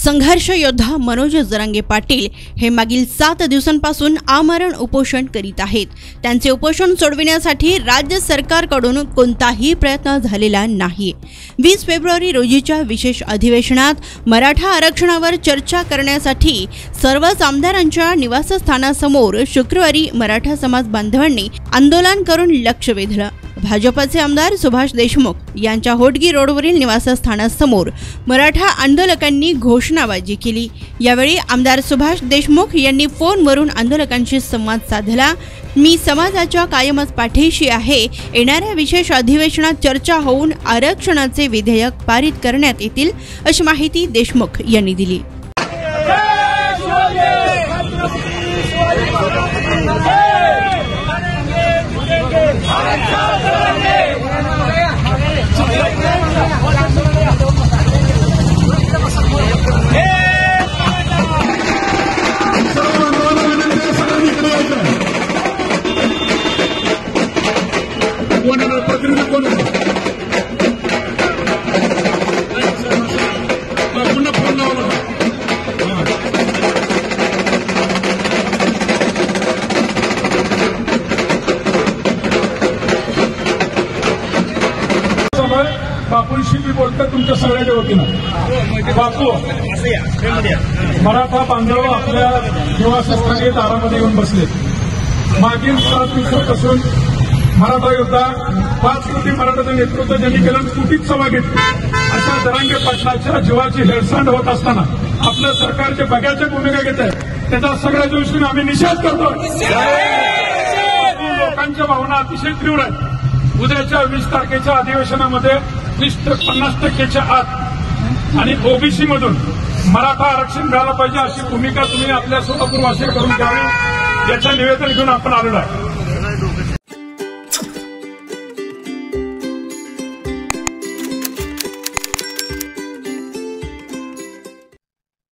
संघर्ष योद्धा मनोज जरांगे पाटील हे मागील 7 दिवसांपासून आमरण उपोषण करीत आहेत। त्यांचे उपोषण सोडविण्यासाठी राज्य सरकारकडून कोणताही प्रयत्न झालेला नाही। 20 फेब्रुवारी रोजीच्या विशेष अधिवेशनात मराठा आरक्षणावर चर्चा करण्यासाठी सर्वच आमदारांच्या निवासस्थानासमोर शुक्रवारी मराठा समाज बांधवांनी आंदोलन करून लक्ष वेधलं। भाजपचे आमदार सुभाष देशमुख यांच्या होटगी रोडवरील निवासस्थानासमोर मराठा आंदोलकांनी घोषणाबाजी केली। यावेळी आमदार सुभाष देशमुख यांनी फोनवरून आंदोलकांशी संवाद साधला। मी समाजाच्या कायमच पाठीशी आहे। येणाऱ्या विशेष अधिवेशनात चर्चा होऊन आरक्षणाचे विधेयक पारित करण्यात येतील अशी माहिती देशमुख यांनी दिली। बापूंशी मी बोलतो तुमच्या सगळ्यांच्या वतीनं। बापू, मराठा बांधव आपल्या निवासस्थानी दारामध्ये येऊन बसले। मागील 7 दिवसापासून मराठा योद्धा 5 कोटी मराठाचं नेतृत्व ज्यांनी केलं, कुटीत सभा घेतली। अशा जरांगे पाटलाच्या जीवाची हेळसांड होत असताना आपल्या सरकारच्या बघ्याच्या भूमिका घेत आहे, त्याचा सगळ्या दृष्टीने आम्ही निषेध करतो। लोकांच्या भावना अतिशय तीव्र आहेत। उद्याच्या 20 तारखेच्या अधिवेशनामध्ये 50% आत आणि ओबीसी मधून मराठा आरक्षण मिळालं पाहिजे अशी भूमिका तुम्ही आपल्या सोलापूर वासियांकडून घ्यावी, याचं निवेदन घेऊन आपण आलेलो आहे।